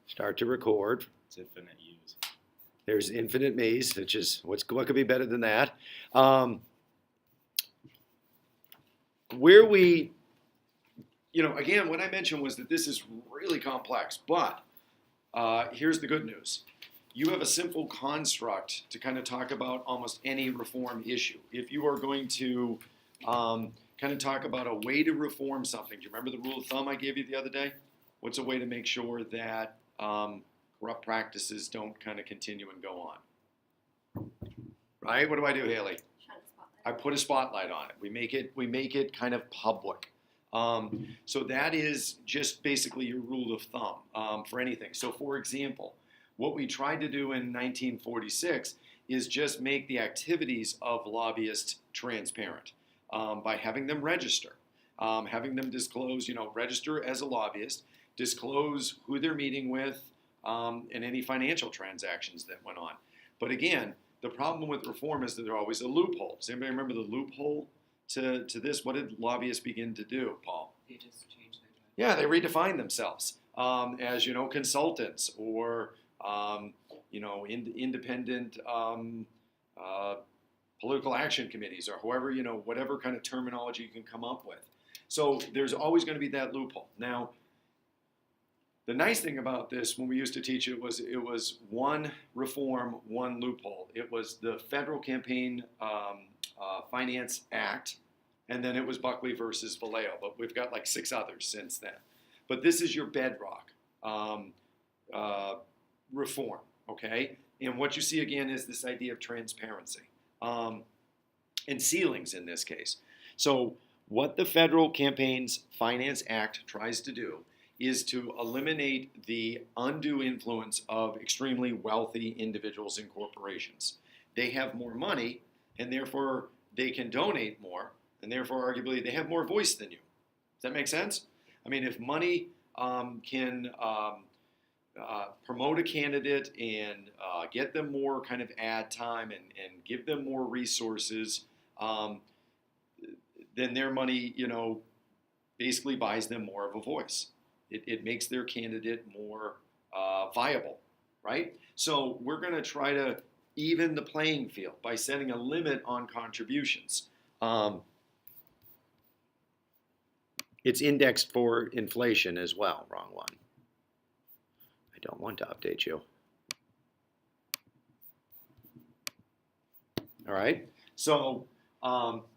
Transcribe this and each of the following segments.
Start to record. It's infinite use. There's infinite me's, which is what could be better than that. Where we, again, what I mentioned was that this is really complex, but here's the good news. You have a simple construct to kind of talk about almost any reform issue. If you are going to kind of talk about a way to reform something, do you remember the rule of thumb I gave you the other day? What's a way to make sure that corrupt practices don't kind of continue and go on? Right? What do I do, Haley? I put a spotlight on it. We make it kind of public. So that is just basically your rule of thumb for anything. So for example, what we tried to do in 1946 is just make the activities of lobbyists transparent by having them register, having them disclose, register as a lobbyist, disclose who they're meeting with, and any financial transactions that went on. But again, the problem with reform is that there are always a loophole. Does anybody remember the loophole to this? What did lobbyists begin to do, Paul? They just changed their job. Yeah, they redefined themselves as, consultants or, independent political action committees or however, whatever kind of terminology you can come up with. So there's always going to be that loophole. Now, the nice thing about this, when we used to teach it was one reform, one loophole. It was the Federal Campaign Finance Act, and then it was Buckley versus Vallejo. But we've got like 6 others since then. But this is your bedrock reform, okay? And what you see again is this idea of transparency and ceilings in this case. So what the Federal Campaigns Finance Act tries to do is to eliminate the undue influence of extremely wealthy individuals and corporations. They have more money, and therefore they can donate more, and therefore arguably they have more voice than you. Does that make sense? I mean, if money can promote a candidate and get them more kind of ad time and give them more resources, then their money, basically buys them more of a voice. It makes their candidate more viable, right? So we're going to try to even the playing field by setting a limit on contributions. It's indexed for inflation as well. Wrong one. I don't want to update you. All right. So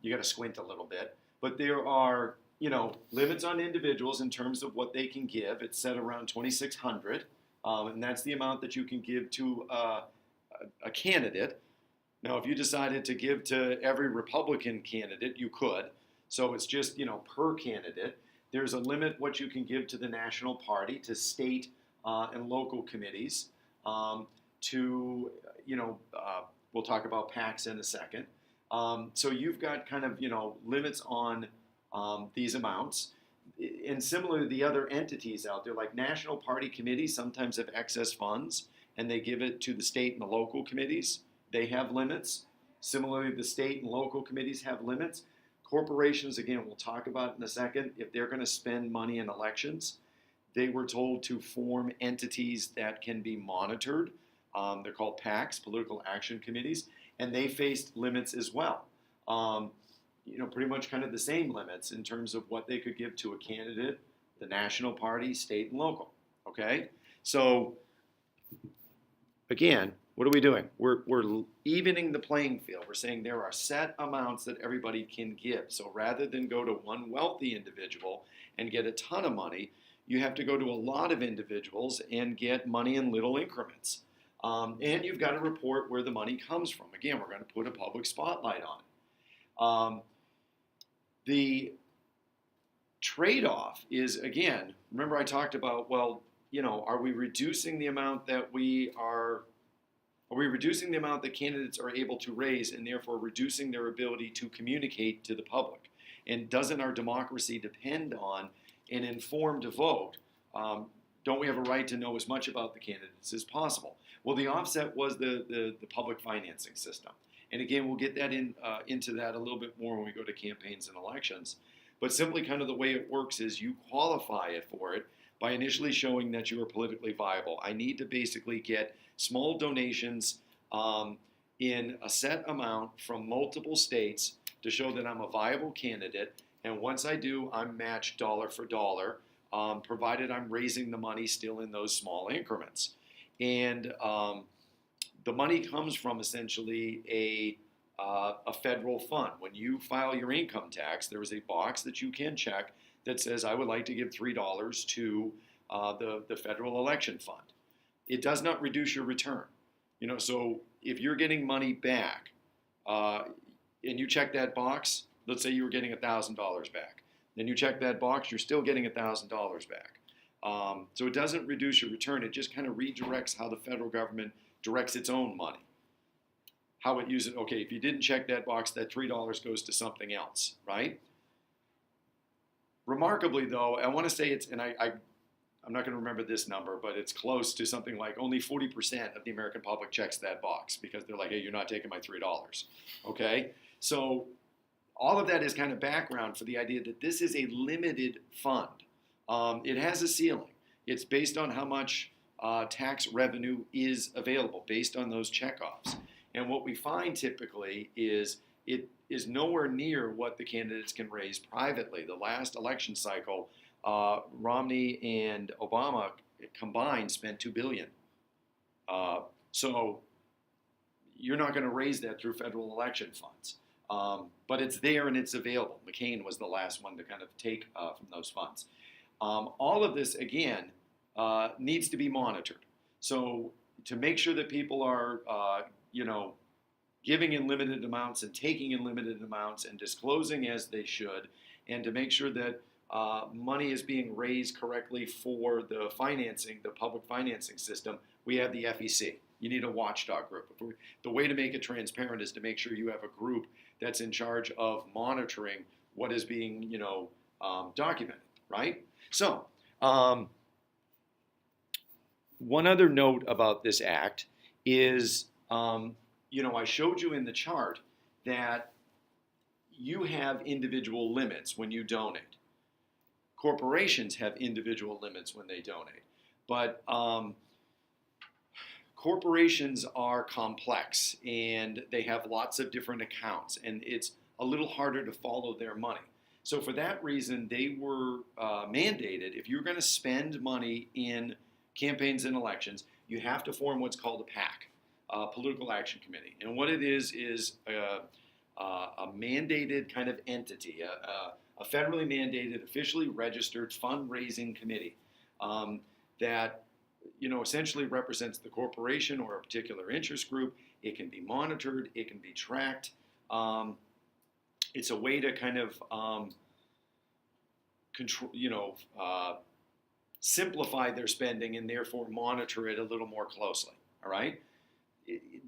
you got to squint a little bit, but there are limits on individuals in terms of what they can give. It's set around $2,600, and that's the amount that you can give to a candidate. Now, if you decided to give to every Republican candidate, you could. So it's just, per candidate. There's a limit what you can give to the national party, to state and local committees, we'll talk about PACs in a second. So you've got kind of, limits on these amounts. And similar to the other entities out there, like national party committees sometimes have excess funds and they give it to the state and the local committees. They have limits. Similarly, the state and local committees have limits. Corporations, again, we'll talk about in a second, if they're going to spend money in elections, they were told to form entities that can be monitored. They're called PACs, Political Action Committees, and they faced limits as well. Pretty much kind of the same limits in terms of what they could give to a candidate, the national party, state, and local. Okay? So, again, what are we doing? We're evening the playing field. We're saying there are set amounts that everybody can give. So rather than go to one wealthy individual and get a ton of money, you have to go to a lot of individuals and get money in little increments. And you've got to report where the money comes from. Again, we're going to put a public spotlight on it. The trade-off is, again, remember I talked about, are we reducing the amount that candidates are able to raise and therefore reducing their ability to communicate to the public? And doesn't our democracy depend on an informed vote? Don't we have a right to know as much about the candidates as possible? Well, the offset was the public financing system. And again, we'll get that into that a little bit more when we go to campaigns and elections. But simply kind of the way it works is you qualify it for it by initially showing that you are politically viable. I need to basically get small donations in a set amount from multiple states to show that I'm a viable candidate. And once I do, I'm matched dollar for dollar, provided I'm raising the money still in those small increments. And the money comes from essentially a federal fund. When you file your income tax, there is a box that you can check that says, I would like to give $3 to the federal election fund. It does not reduce your return. So if you're getting money back and you check that box, let's say you were getting $1,000 back. Then you check that box, you're still getting $1,000 back. So it doesn't reduce your return. It just kind of redirects how the federal government directs its own money. How it uses it. Okay, if you didn't check that box, that $3 goes to something else, right? Remarkably, though, I want to say it's, and I'm not going to remember this number, but it's close to something like only 40% of the American public checks that box because they're like, hey, you're not taking my $3. Okay? So all of that is kind of background for the idea that this is a limited fund. It has a ceiling. It's based on how much tax revenue is available, based on those checkoffs. And what we find typically is it is nowhere near what the candidates can raise privately. The last election cycle, Romney and Obama combined spent $2 billion. So you're not going to raise that through federal election funds. But it's there and it's available. McCain was the last one to kind of take from those funds. All of this, again, needs to be monitored. So to make sure that people are, giving in limited amounts and taking in limited amounts and disclosing as they should, and to make sure that money is being raised correctly for the financing, the public financing system, we have the FEC. You need a watchdog group. The way to make it transparent is to make sure you have a group that's in charge of monitoring what is being, documented, right? So, one other note about this act is, I showed you in the chart that you have individual limits when you donate. Corporations have individual limits when they donate. But corporations are complex and they have lots of different accounts, and it's a little harder to follow their money. So for that reason, they were mandated, if you're going to spend money in campaigns and elections, you have to form what's called a PAC, a Political Action Committee. And what it is a mandated kind of entity, a federally mandated, officially registered fundraising committee that essentially represents the corporation or a particular interest group. It can be monitored. It can be tracked. It's a way to kind of control, simplify their spending and therefore monitor it a little more closely. All right.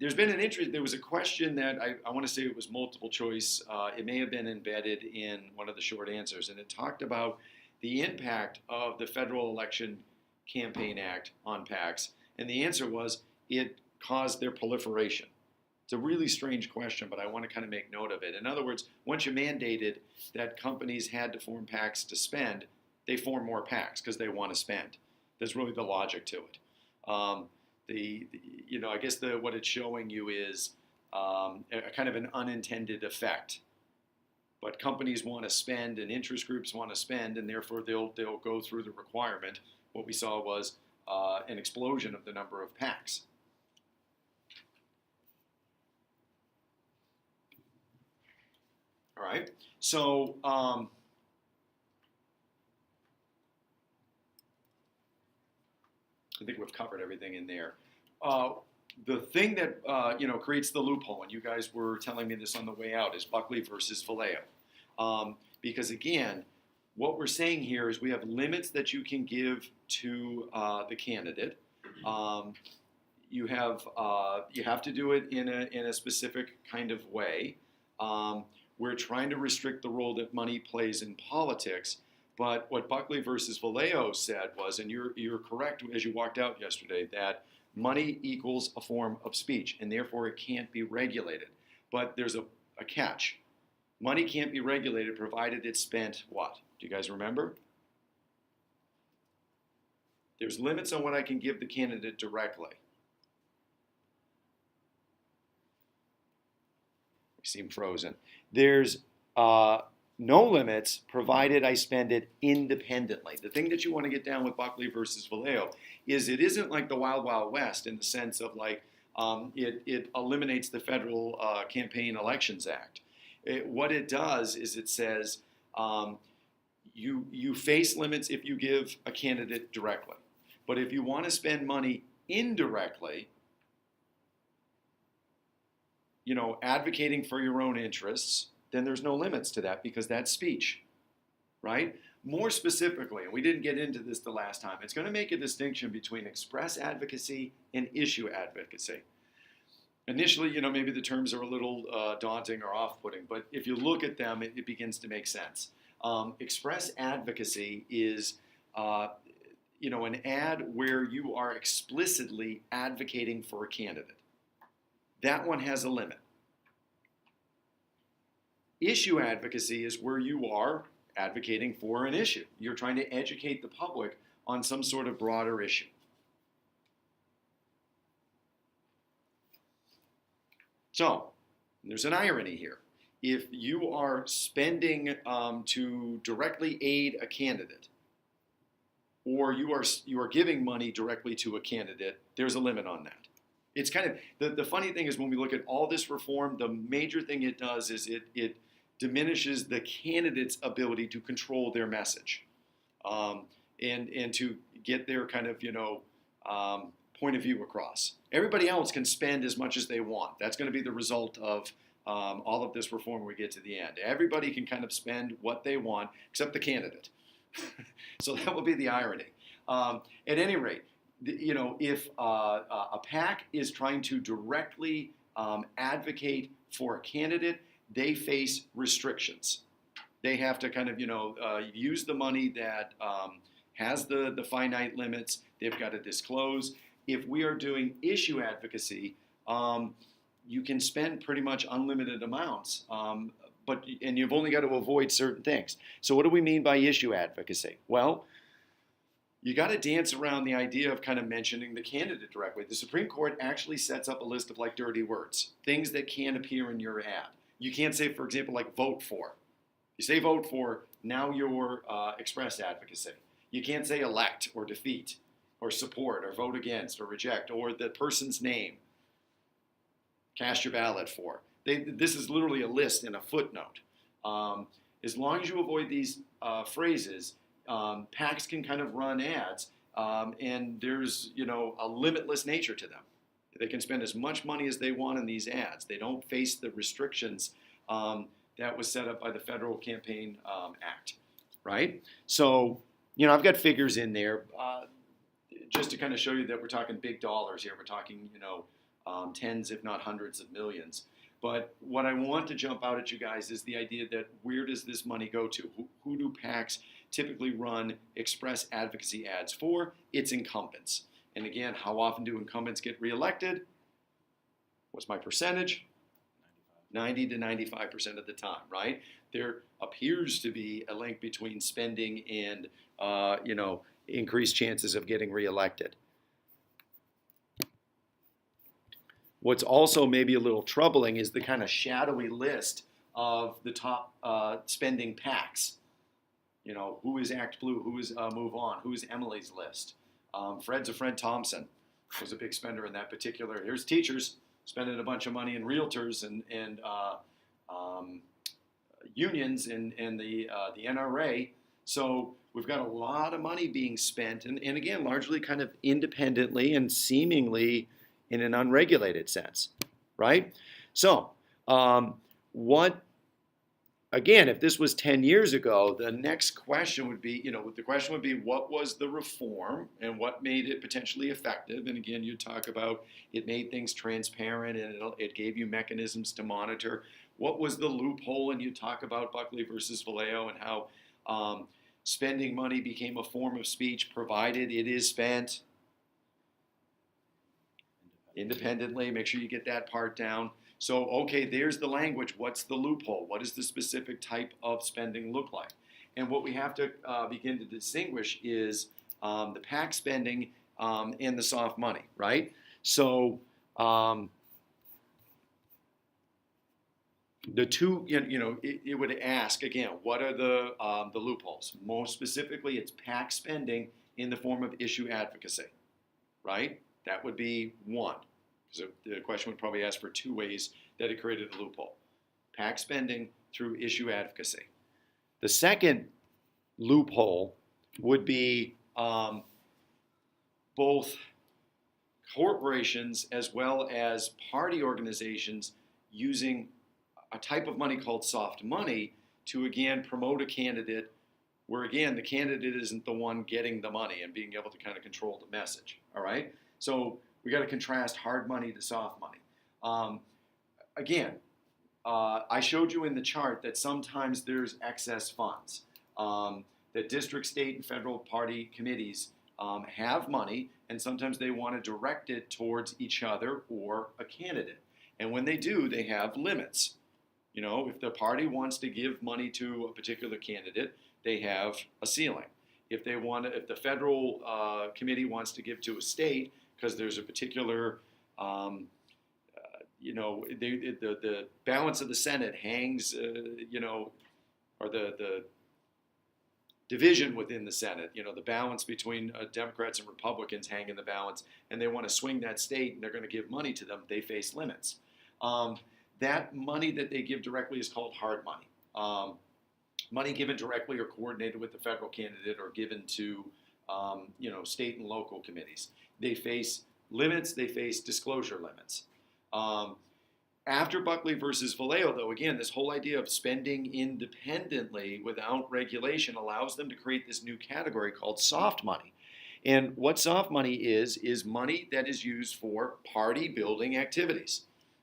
There's been there was a question that I want to say it was multiple choice. It may have been embedded in one of the short answers, and it talked about the impact of the Federal Election Campaign Act on PACs, and the answer was it caused their proliferation. It's a really strange question, but I want to kind of make note of it. In other words, once you mandated that companies had to form PACs to spend, they form more PACs because they want to spend. There's really the logic to it. I guess what it's showing you is a kind of an unintended effect. But companies want to spend, and interest groups want to spend, and therefore they'll go through the requirement. What we saw was an explosion of the number of PACs. All right. So I think we've covered everything in there. The thing that creates the loophole, and you guys were telling me this on the way out, is Buckley versus Valeo. Because again, what we're saying here is we have limits that you can give to the candidate. You have to do it in a specific kind of way. We're trying to restrict the role that money plays in politics. But what Buckley versus Valeo said was, and you're correct as you walked out yesterday, that money equals a form of speech, and therefore it can't be regulated. But there's a catch. Money can't be regulated provided it's spent what? Do you guys remember? There's limits on what I can give the candidate directly. We seem frozen. There's no limits provided I spend it independently. The thing that you want to get down with Buckley versus Valeo is it isn't like the Wild Wild West in the sense of like it eliminates the Federal Campaign Elections Act. What it does is it says you face limits if you give a candidate directly. But if you want to spend money indirectly, advocating for your own interests, then there's no limits to that because that's speech, right? More specifically, and we didn't get into this the last time, it's going to make a distinction between express advocacy and issue advocacy. Initially, maybe the terms are a little daunting or off-putting, but if you look at them, it begins to make sense. Express advocacy is an ad where you are explicitly advocating for a candidate. That one has a limit. Issue advocacy is where you are advocating for an issue. You're trying to educate the public on some sort of broader issue. So, there's an irony here. If you are spending to directly aid a candidate, or you are giving money directly to a candidate, there's a limit on that. It's kind of, the funny thing is when we look at all this reform, the major thing it does is it diminishes the candidate's ability to control their message and to get their kind of, point of view across. Everybody else can spend as much as they want. That's going to be the result of all of this reform when we get to the end. Everybody can kind of spend what they want except the candidate. So that will be the irony. At any rate, if a PAC is trying to directly advocate for a candidate, they face restrictions. They have to kind of, use the money that has the finite limits. They've got to disclose. If we are doing issue advocacy, you can spend pretty much unlimited amounts, and you've only got to avoid certain things. So what do we mean by issue advocacy? Well, you got to dance around the idea of kind of mentioning the candidate directly. The Supreme Court actually sets up a list of like dirty words, things that can appear in your ad. You can't say, for example, like vote for. You say vote for, now you're express advocacy. You can't say elect or defeat or support or vote against or reject or the person's name. Cast your ballot for. This is literally a list and a footnote. As long as you avoid these phrases, PACs can kind of run ads, and there's a limitless nature to them. They can spend as much money as they want in these ads. They don't face the restrictions that was set up by the Federal Campaign Act, right? So, I've got figures in there just to kind of show you that we're talking big dollars here. We're talking, tens, if not hundreds of millions. But what I want to jump out at you guys is the idea that where does this money go to? Who do PACs typically run express advocacy ads for? It's incumbents. And again, how often do incumbents get reelected? What's my percentage? 90 to 95% of the time, right? There appears to be a link between spending and, increased chances of getting reelected. What's also maybe a little troubling is the kind of shadowy list of the top spending PACs. Who is Act Blue? Who is Move On? Who is Emily's List? Fred's a Fred Thompson was a big spender in that particular. Here's teachers spending a bunch of money in realtors and unions and the NRA. So we've got a lot of money being spent, and again, largely kind of independently and seemingly in an unregulated sense, right? So again, if this was 10 years ago, the next question would be, what was the reform and what made it potentially effective? And again, you talk about it made things transparent and it gave you mechanisms to monitor. What was the loophole? And you talk about Buckley versus Valeo and how spending money became a form of speech provided it is spent independently. Make sure you get that part down. So, okay, there's the language. What's the loophole? What does the specific type of spending look like? And what we have to begin to distinguish is the PAC spending, and the soft money, right? So the two, it would ask again, what are the loopholes? Most specifically, it's PAC spending in the form of issue advocacy, right? That would be one. So the question would probably ask for two ways that it created a loophole. PAC spending through issue advocacy. The second loophole would be both corporations as well as party organizations using a type of money called soft money to, again, promote a candidate where, again, the candidate isn't the one getting the money and being able to kind of control the message, all right? So we got to contrast hard money to soft money. I showed you in the chart that sometimes there's excess funds. That district, state, and federal party committees have money, and sometimes they want to direct it towards each other or a candidate. And when they do, they have limits. If the party wants to give money to a particular candidate, they have a ceiling. If the federal committee wants to give to a state because there's a particular, the balance of the Senate hangs, or the division within the Senate, the balance between Democrats and Republicans hang in the balance, and they want to swing that state and they're going to give money to them, they face limits. That money that they give directly is called hard money. Money given directly or coordinated with the federal candidate or given to state and local committees. They face limits, they face disclosure limits. After Buckley versus Vallejo, though, again, this whole idea of spending independently without regulation allows them to create this new category called soft money. And what soft money is money that is used for party building activities.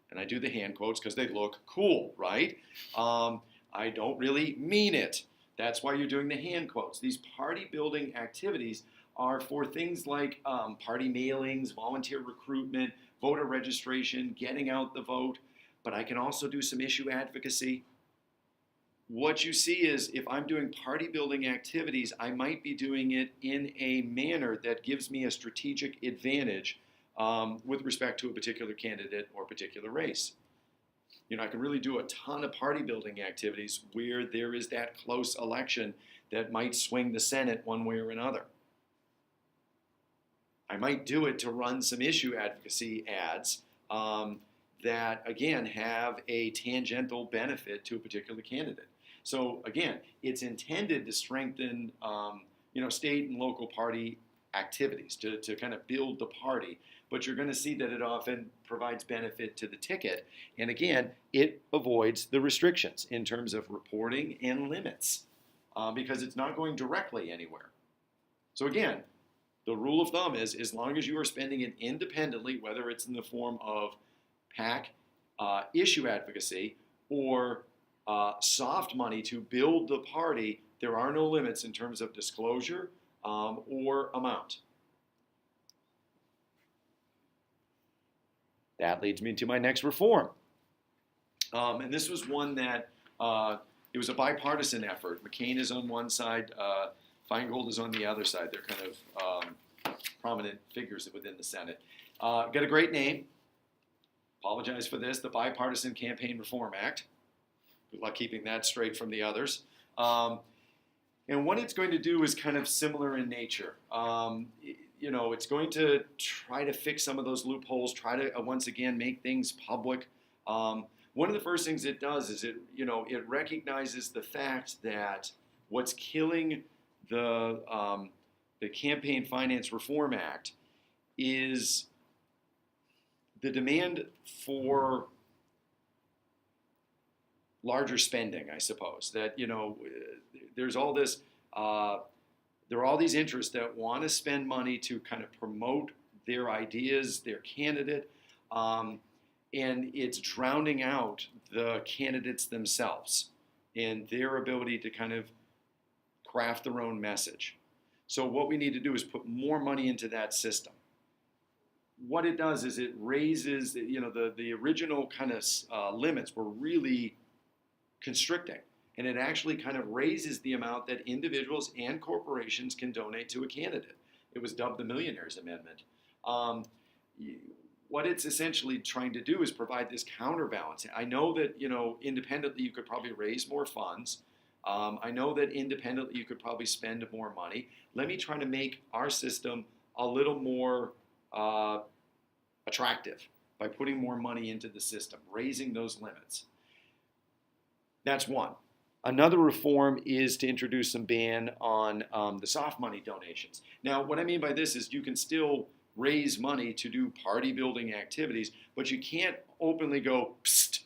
And I do the hand quotes because they look cool, right? I don't really mean it. That's why you're doing the hand quotes. These party building activities are for things like party mailings, volunteer recruitment, voter registration, getting out the vote. But I can also do some issue advocacy. What you see is if I'm doing party building activities, I might be doing it in a manner that gives me a strategic advantage with respect to a particular candidate or particular race. I can really do a ton of party building activities where there is that close election that might swing the Senate one way or another. I might do it to run some issue advocacy ads that, again, have a tangential benefit to a particular candidate. So, again, it's intended to strengthen, state and local party activities, to kind of build the party. But you're going to see that it often provides benefit to the ticket. And again, it avoids the restrictions in terms of reporting and limits because it's not going directly anywhere. So again, the rule of thumb is as long as you are spending it independently, whether it's in the form of PAC issue advocacy or soft money to build the party, there are no limits in terms of disclosure or amount. That leads me to my next reform. And this was one that, it was a bipartisan effort. McCain is on one side, Feingold is on the other side. They're kind of prominent figures within the Senate. Got a great name. Apologize for this, the Bipartisan Campaign Reform Act. Good luck keeping that straight from the others. And what it's going to do is kind of similar in nature. It's going to try to fix some of those loopholes, try to, once again, make things public. One of the first things it does is it recognizes the fact that what's killing the Campaign Finance Reform Act is the demand for larger spending, I suppose. That, there's all this, there are all these interests that want to spend money to kind of promote their ideas, their candidate, and it's drowning out the candidates themselves and their ability to kind of craft their own message. So what we need to do is put more money into that system. What it does is it raises, the original kind of limits were really constricting. And it actually kind of raises the amount that individuals and corporations can donate to a candidate. It was dubbed the Millionaires Amendment. Um, what it's essentially trying to do is provide this counterbalance. I know that, independently you could probably raise more funds. I know that independently you could probably spend more money. Let me try to make our system a little more attractive by putting more money into the system, raising those limits. That's one. Another reform is to introduce some ban on the soft money donations. Now, what I mean by this is you can still raise money to do party building activities, but you can't openly go, psst,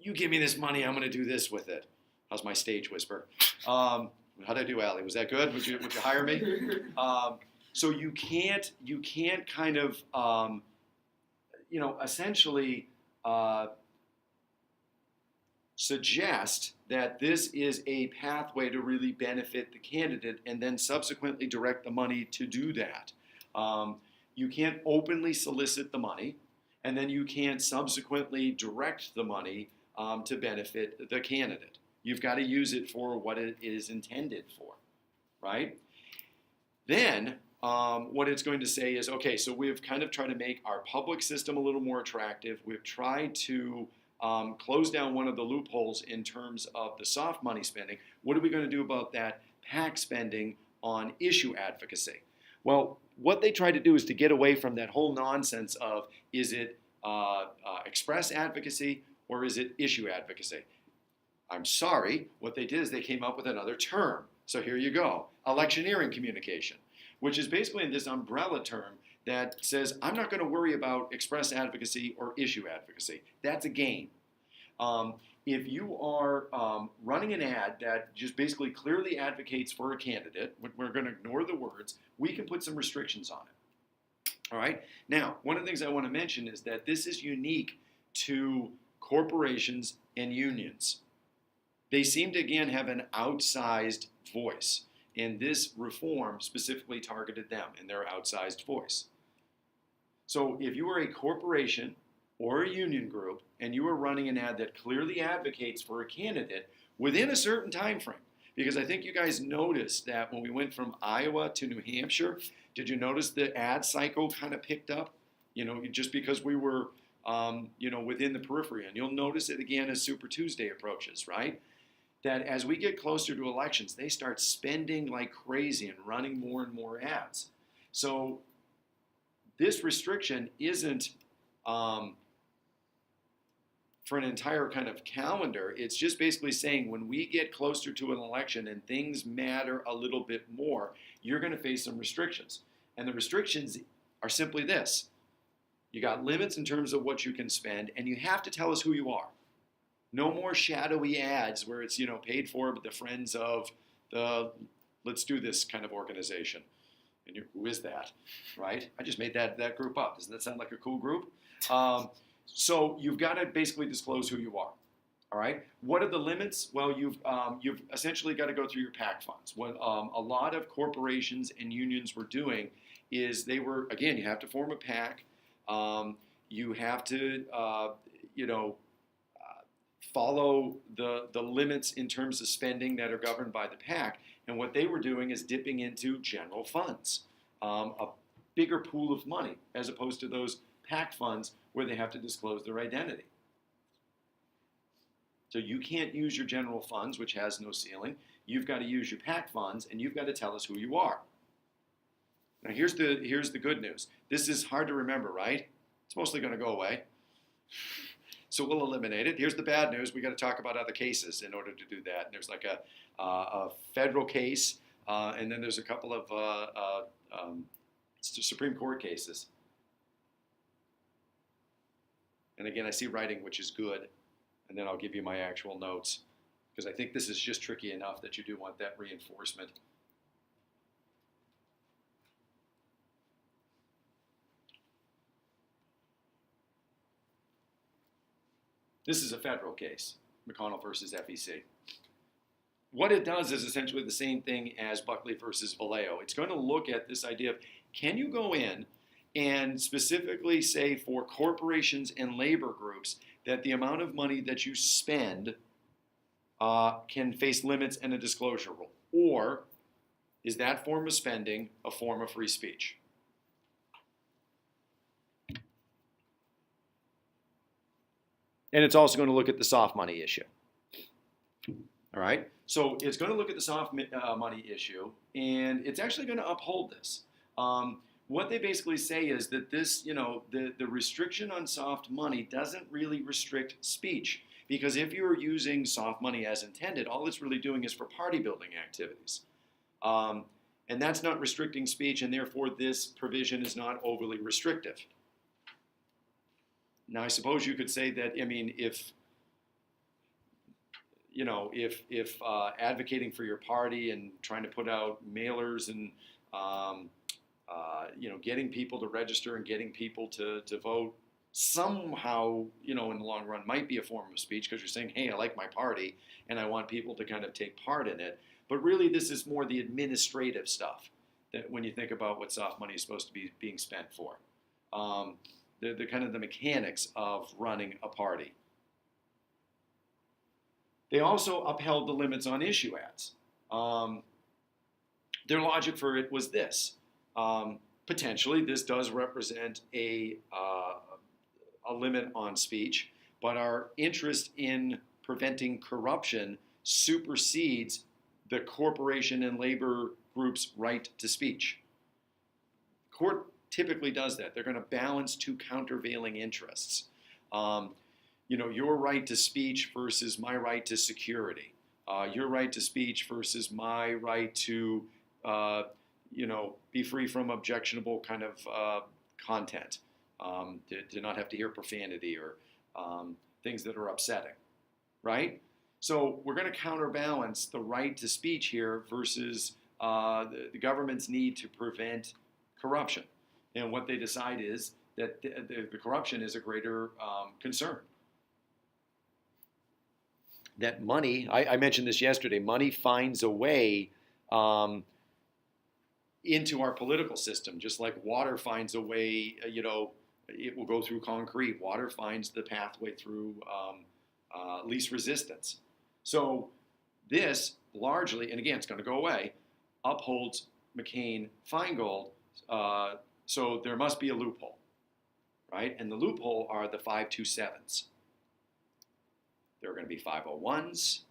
you give me this money, I'm going to do this with it. How's my stage whisper? How'd I do, Allie? Was that good? Would you hire me? So you can't kind of, essentially suggest that this is a pathway to really benefit the candidate and then subsequently direct the money to do that. You can't openly solicit the money, and then you can't subsequently direct the money to benefit the candidate. You've got to use it for what it is intended for, right? Then what it's going to say is, okay, so we've kind of tried to make our public system a little more attractive. We've tried to close down one of the loopholes in terms of the soft money spending. What are we going to do about that PAC spending on issue advocacy? Well, what they try to do is to get away from that whole nonsense of, is it express advocacy or is it issue advocacy? I'm sorry, what they did is they came up with another term. So here you go, electioneering communication, which is basically this umbrella term that says, I'm not going to worry about express advocacy or issue advocacy. That's a game. If you are running an ad that just basically clearly advocates for a candidate, we're going to ignore the words, we can put some restrictions on it. All right? Now, one of the things I want to mention is that this is unique to corporations and unions. They seem to, again, have an outsized voice, and this reform specifically targeted them and their outsized voice. So if you are a corporation or a union group and you are running an ad that clearly advocates for a candidate within a certain time frame, because I think you guys noticed that when we went from Iowa to New Hampshire, did you notice the ad cycle kind of picked up? Just because we were, within the periphery. And you'll notice it again as Super Tuesday approaches, right? That as we get closer to elections, they start spending like crazy and running more and more ads. So this restriction isn't for an entire kind of calendar. It's just basically saying when we get closer to an election and things matter a little bit more, you're going to face some restrictions. And the restrictions are simply this. You got limits in terms of what you can spend, and you have to tell us who you are. No more shadowy ads where it's, paid for by the friends of the Let's Do This kind of organization. And who is that, right? I just made that group up. Doesn't that sound like a cool group? So you've got to basically disclose who you are. All right. What are the limits? Well, you've essentially got to go through your PAC funds. What a lot of corporations and unions were doing is you have to form a PAC. You have to, follow the limits in terms of spending that are governed by the PAC. And what they were doing is dipping into general funds, a bigger pool of money, as opposed to those PAC funds where they have to disclose their identity. So you can't use your general funds, which has no ceiling. You've got to use your PAC funds, and you've got to tell us who you are. Now here's the good news. This is hard to remember, right? It's mostly going to go away. So we'll eliminate it. Here's the bad news. We got to talk about other cases in order to do that. And there's like a federal case, and then there's a couple of Supreme Court cases. And again, I see writing, which is good. And then I'll give you my actual notes, because I think this is just tricky enough that you do want that reinforcement. This is a federal case, McConnell versus FEC. What it does is essentially the same thing as Buckley versus Vallejo. It's going to look at this idea of, can you go in and specifically say for corporations and labor groups that the amount of money that you spend can face limits and a disclosure rule? Or Is that form of spending a form of free speech? And it's also going to look at the soft money issue. All right? So it's going to look at the soft money issue, and it's actually going to uphold this. What they basically say is that this, the restriction on soft money doesn't really restrict speech. Because if you're using soft money as intended, all it's really doing is for party building activities. And that's not restricting speech, and therefore this provision is not overly restrictive. Now, I suppose you could say that, if advocating for your party and trying to put out mailers and, getting people to register and getting people to vote somehow, in the long run might be a form of speech because you're saying, hey, I like my party and I want people to kind of take part in it. But really, this is more the administrative stuff that when you think about what soft money is supposed to be being spent for. The kind of the mechanics of running a party. They also upheld the limits on issue ads. Their logic for it was this. Potentially, this does represent a limit on speech, but our interest in preventing corruption supersedes the corporation and labor group's right to speech. Court typically does that. They're going to balance two countervailing interests. Your right to speech versus my right to security. Your right to speech versus my right to, be free from objectionable kind of content. To not have to hear profanity or things that are upsetting, right? So we're going to counterbalance the right to speech here versus the government's need to prevent corruption. And what they decide is that the corruption is a greater concern. That money, I mentioned this yesterday, money finds a way into our political system, just like water finds a way, it will go through concrete. Water finds the pathway through least resistance. So this largely, and again, it's going to go away, upholds McCain-Feingold. So there must be a loophole, right? And the loophole are the 527s. There are going to be 501s.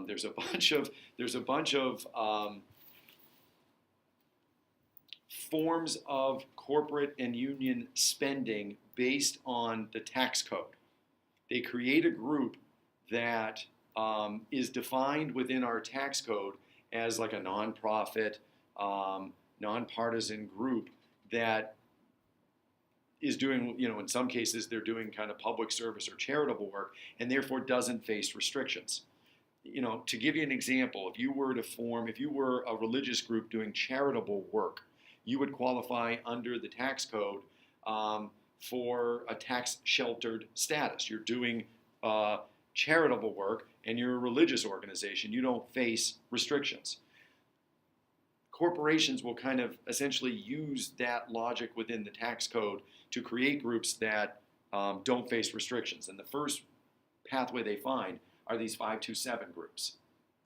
There's a bunch of forms of corporate and union spending based on the tax code. They create a group that is defined within our tax code as like a nonprofit, nonpartisan group that is doing, in some cases they're doing kind of public service or charitable work and therefore doesn't face restrictions. To give you an example, if you were a religious group doing charitable work, you would qualify under the tax code for a tax-sheltered status. You're doing charitable work and you're a religious organization. You don't face restrictions. Corporations will kind of essentially use that logic within the tax code to create groups that don't face restrictions. And the first pathway they find are these 527 groups.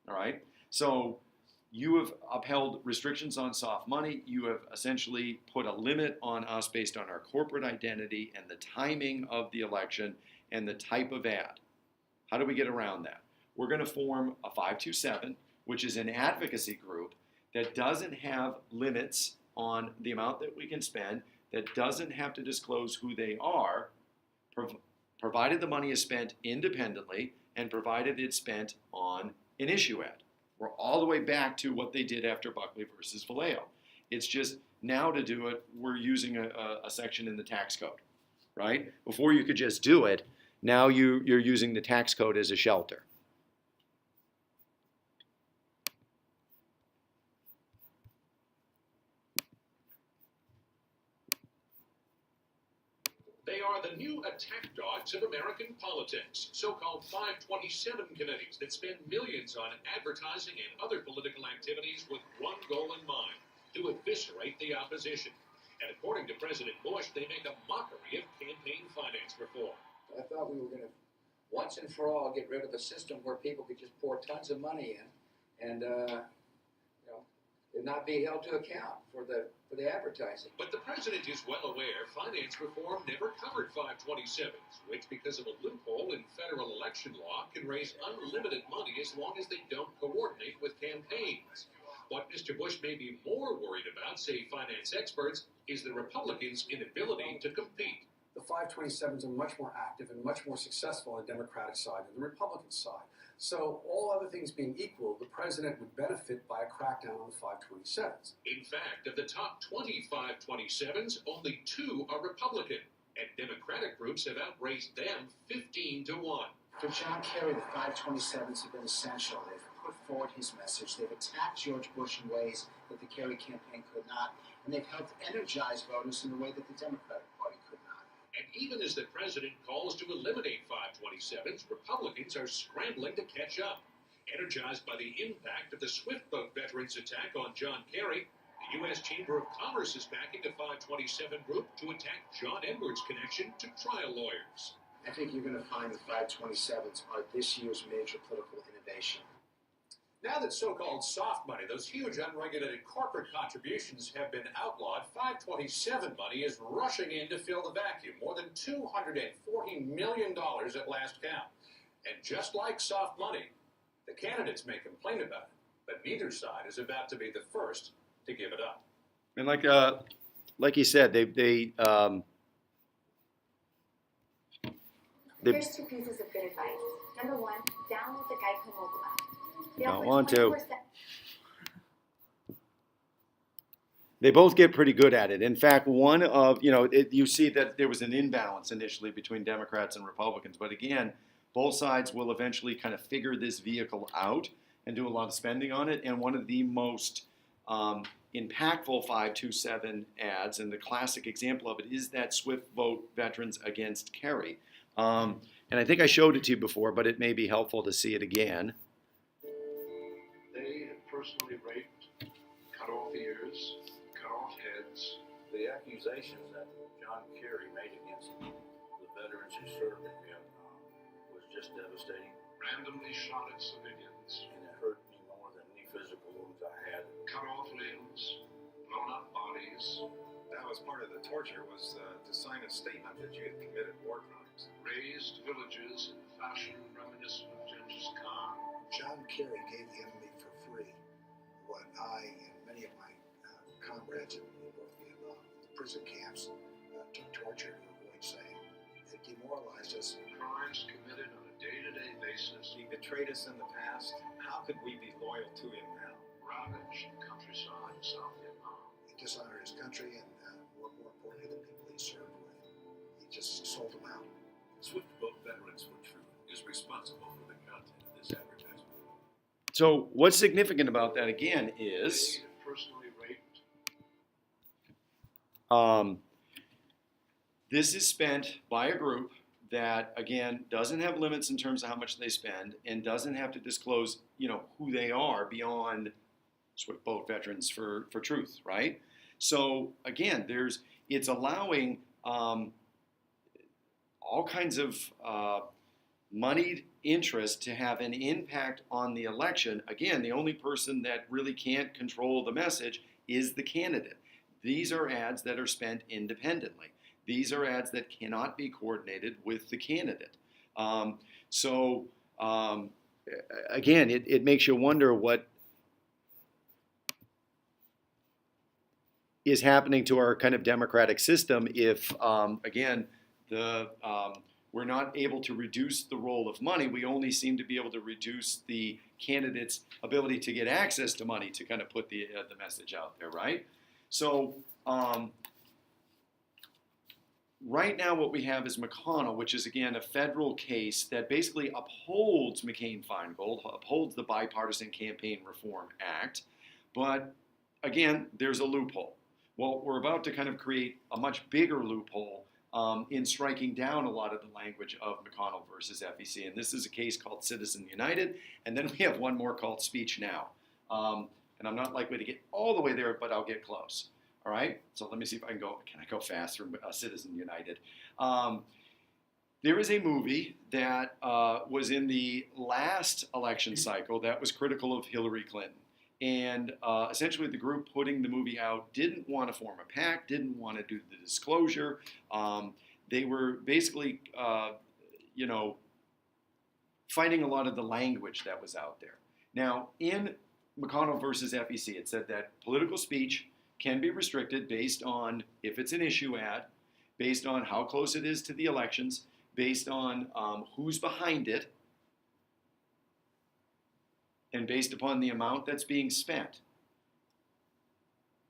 All right? So you have upheld restrictions on soft money. You have essentially put a limit on us based on our corporate identity and the timing of the election and the type of ad. How do we get around that? We're going to form a 527, which is an advocacy group that doesn't have limits on the amount that we can spend, that doesn't have to disclose who they are, provided the money is spent independently and provided it's spent on an issue ad. We're all the way back to what they did after Buckley versus Vallejo. It's just now to do it, we're using a section in the tax code, right? Before you could just do it, now you're using the tax code as a shelter. They are the new attack dogs of American politics, so-called 527 committees that spend millions on advertising and other political activities with one goal in mind, to eviscerate the opposition. And according to President Bush, they make a mockery of campaign finance reform. I thought we were going to, once and for all, get rid of a system where people could just pour tons of money in and, and not be held to account for the advertising. But the president is well aware finance reform never covered 527s, which, because of a loophole in federal election law, can raise unlimited money as long as they don't coordinate with campaigns. What Mr. Bush may be more worried about, say finance experts, is the Republicans' inability to compete. The 527s are much more active and much more successful on the Democratic side than the Republican side. So, all other things being equal, the president would benefit by a crackdown on the 527s. In fact, of the top 20 527s, only 2 are Republican, and Democratic groups have outraised them 15 to 1. For John Kerry, the 527s have been essential. They've put forward his message. They've attacked George Bush in ways that the Kerry campaign could not, and they've helped energize voters in a way that the Democratic Party could not. And even as the president calls to eliminate 527s, Republicans are scrambling to catch up. Energized by the impact of the Swift Boat veterans' attack on John Kerry, the U.S. Chamber of Commerce is backing a 527 group to attack John Edwards' connection to trial lawyers. I think you're going to find the 527s are this year's major political innovation. Now that so-called soft money, those huge unregulated corporate contributions have been outlawed, 527 money is rushing in to fill the vacuum. More than $240 million at last count. And just like soft money, the candidates may complain about it, but neither side is about to be the first to give it up. And like you said, they Here's 2 pieces of good advice. Number 1, download the Geico mobile app. They Don't offer want to. 24/7 They both get pretty good at it. In fact, one of, you see that there was an imbalance initially between Democrats and Republicans. But again, both sides will eventually kind of figure this vehicle out and do a lot of spending on it. And one of the most impactful 527 ads, and the classic example of it, is that Swift Vote Veterans Against Kerry. And I think I showed it to you before, but it may be helpful to see it again. They have personally raped, cut off ears, cut off heads. The accusations that John Kerry made against the veterans who served in Vietnam was just devastating, Randomly shot at civilians, and it hurt me more than any physical wounds I had. cut off limbs, blown up bodies, That was part of the torture, was to sign a statement that you had committed war crimes. razed villages in fashion reminiscent of Genghis Khan. John Kerry gave the enemy for free what I and many of my comrades in North Vietnam, the prison camps, took torture to avoid saying. It demoralized us. Crimes committed on a day-to-day basis, He betrayed us in the past. How could we be loyal to him now? ravaged the countryside of South Vietnam. He dishonored his country and, more importantly, the people he served with. He just sold them out. Swift Boat Veterans for Truth is responsible for the content of this advertisement. So what's significant about that, again, is They have personally raped, this is spent by a group that, again, doesn't have limits in terms of how much they spend and doesn't have to disclose, who they are beyond Swift Boat Veterans for Truth, right? So, again, it's allowing all kinds of moneyed interest to have an impact on the election. Again, the only person that really can't control the message is the candidate. These are ads that are spent independently. These are ads that cannot be coordinated with the candidate. Again, it makes you wonder what is happening to our kind of democratic system if, again, we're not able to reduce the role of money. We only seem to be able to reduce the candidate's ability to get access to money to kind of put the message out there, right? So right now what we have is McConnell, which is, again, a federal case that basically upholds McCain-Feingold, upholds the Bipartisan Campaign Reform Act. But, again, there's a loophole. Well, we're about to kind of create a much bigger loophole in striking down a lot of the language of McConnell versus FEC. And this is a case called Citizen United. And then we have one more called Speech Now. And I'm not likely to get all the way there, but I'll get close. All right? So let me see if I can go. Can I go fast from Citizen United? There is a movie that was in the last election cycle that was critical of Hillary Clinton. And essentially, the group putting the movie out didn't want to form a PAC, didn't want to do the disclosure. They were basically, fighting a lot of the language that was out there. Now, in McConnell versus FEC, it said that political speech can be restricted based on if it's an issue ad, based on how close it is to the elections, based on who's behind it, and based upon the amount that's being spent.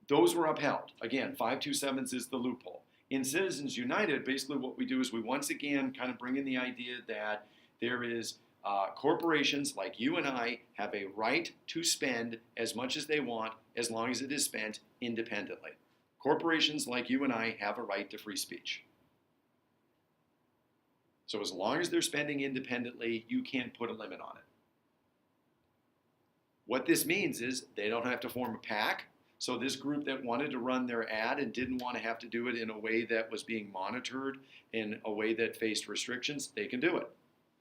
Those were upheld. Again, 527s is the loophole. In Citizens United, basically what we do is we once again kind of bring in the idea that there is corporations like you and I have a right to spend as much as they want as long as it is spent independently. Corporations like you and I have a right to free speech. So as long as they're spending independently, you can't put a limit on it. What this means is they don't have to form a PAC. So this group that wanted to run their ad and didn't want to have to do it in a way that was being monitored, in a way that faced restrictions, they can do it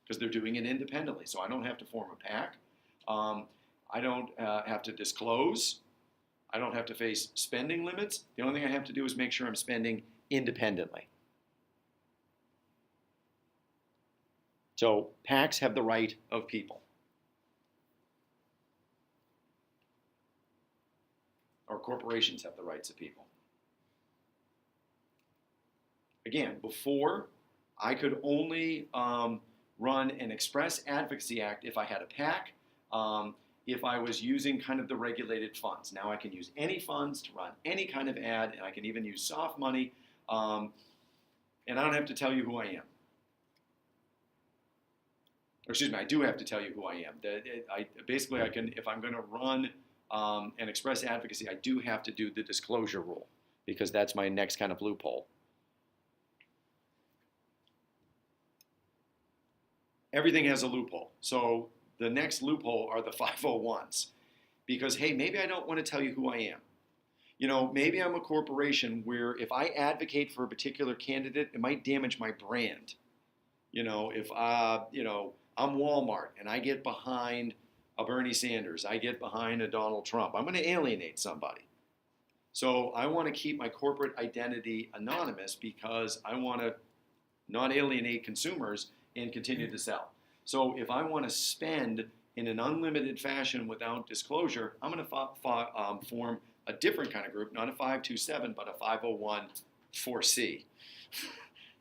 because they're doing it independently. So I don't have to form a PAC. I don't have to disclose. I don't have to face spending limits. The only thing I have to do is make sure I'm spending independently. So PACs have the right of people. Or corporations have the rights of people. Again, before, I could only run an express advocacy act if I had a PAC, if I was using kind of the regulated funds. Now I can use any funds to run any kind of ad, and I can even use soft money, and I don't have to tell you who I am. Or excuse me, I do have to tell you who I am. Basically, I can, if I'm going to run and express advocacy, I do have to do the disclosure rule because that's my next kind of loophole. Everything has a loophole. So the next loophole are the 501s because, hey, maybe I don't want to tell you who I am. You know, maybe I'm a corporation where if I advocate for a particular candidate, it might damage my brand. You know, if I'm Walmart and I get behind a Bernie Sanders, I get behind a Donald Trump, I'm going to alienate somebody. So I want to keep my corporate identity anonymous because I want to not alienate consumers and continue to sell. So if I want to spend in an unlimited fashion without disclosure, I'm going to form a different kind of group, not a 527, but a 501(c).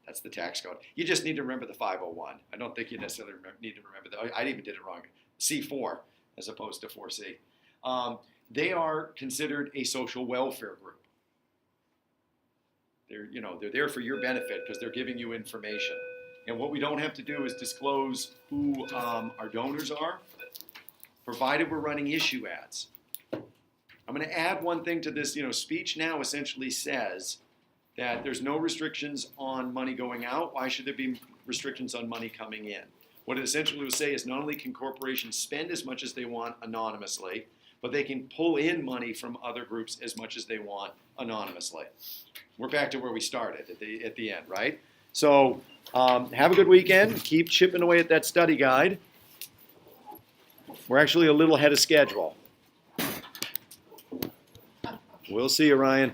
That's the tax code. You just need to remember the 501. I don't think you necessarily need to remember that. I even did it wrong. C4 as opposed to 4C. They are considered a social welfare group. They're there for your benefit because they're giving you information. And what we don't have to do is disclose who our donors are, provided we're running issue ads. I'm going to add one thing to this. Speech Now essentially says that there's no restrictions on money going out. Why should there be restrictions on money coming in? What it essentially will say is not only can corporations spend as much as they want anonymously, but they can pull in money from other groups as much as they want anonymously. We're back to where we started at the end, right? So have a good weekend. Keep chipping away at that study guide. We're actually a little ahead of schedule. We'll see you, Ryan.